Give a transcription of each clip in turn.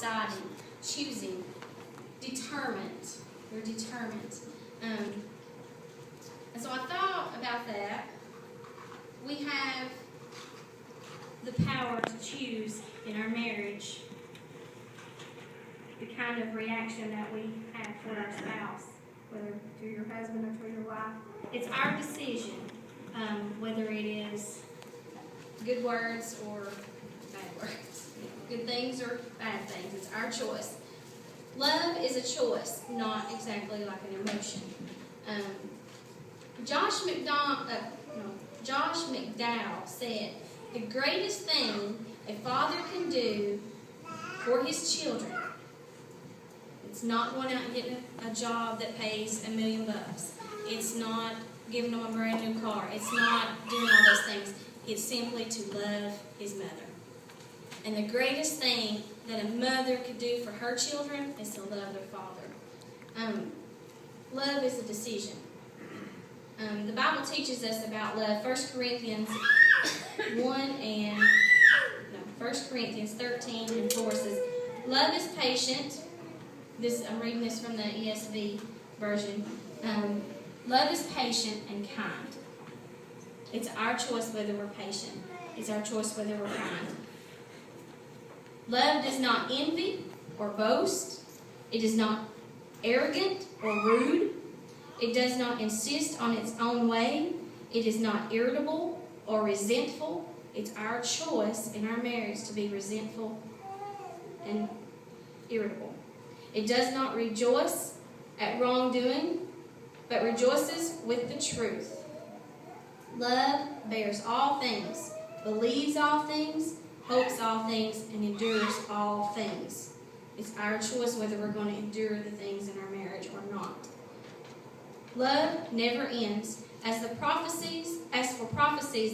deciding, choosing, determined. We're determined. And so I thought about that. We have the power to choose in our marriage the kind of reaction that we have for our spouse, whether to your husband or to your wife. It's our decision, whether it is good words or bad words, good things or bad things. It's our choice. Love is a choice, not exactly like an emotion. Josh McDowell said, "The greatest thing a father can do for his children, it's not going out and getting a job that pays $1 million. It's not giving them a brand new car. It's not doing all those things. It's simply to love his mother. And the greatest thing that a mother could do for her children is to love their father." Love is a decision. The Bible teaches us about love. 1 Corinthians 13 and 4 says, "Love is patient." I'm reading this from the ESV version. Love is patient and kind. It's our choice whether we're patient. It's our choice whether we're kind. Love does not envy or boast. It is not arrogant or rude. It does not insist on its own way. It is not irritable or resentful. It's our choice in our marriage to be resentful and irritable. It does not rejoice at wrongdoing, but rejoices with the truth. Love bears all things, believes all things, hopes all things, and endures all things. It's our choice whether we're going to endure the things in our marriage or not. Love never ends. As for prophecies,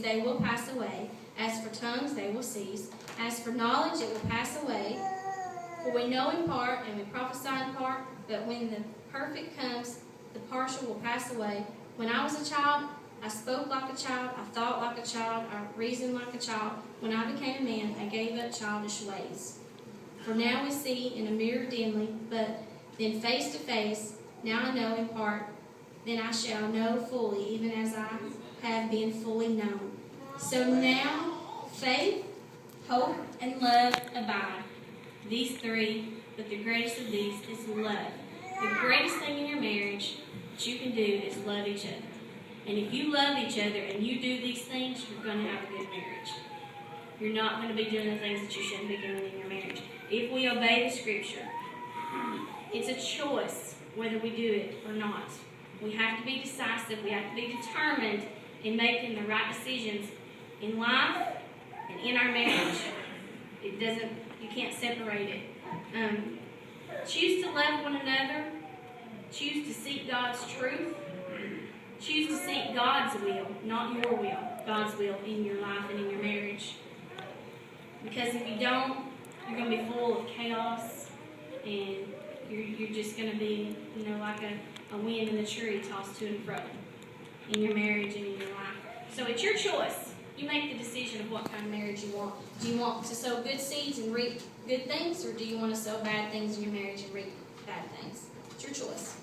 they will pass away. As for tongues, they will cease. As for knowledge, it will pass away. For we know in part, and we prophesy in part, but when the perfect comes, the partial will pass away. When I was a child, I spoke like a child, I thought like a child, I reasoned like a child. When I became a man, I gave up childish ways. For now we see in a mirror dimly, but then face to face. Now I know in part, then I shall know fully, even as I have been fully known. So now, faith, hope, and love abide. These three, but the greatest of these is love. The greatest thing in your marriage that you can do is love each other. And if you love each other and you do these things, you're going to have a good marriage. You're not going to be doing the things that you shouldn't be doing in your marriage. If we obey the Scripture, it's a choice whether we do it or not. We have to be decisive. We have to be determined in making the right decisions in life and in our marriage. You can't separate it. Choose to love one another. Choose to seek God's truth. Choose to seek God's will, not your will. God's will in your life and in your marriage. Because if you don't, you're going to be full of chaos, and you're just going to be, like a wind in the tree tossed to and fro in your marriage and in your life. So it's your choice. You make the decision of what kind of marriage you want. Do you want to sow good seeds and reap good things, or do you want to sow bad things in your marriage and reap bad things? It's your choice.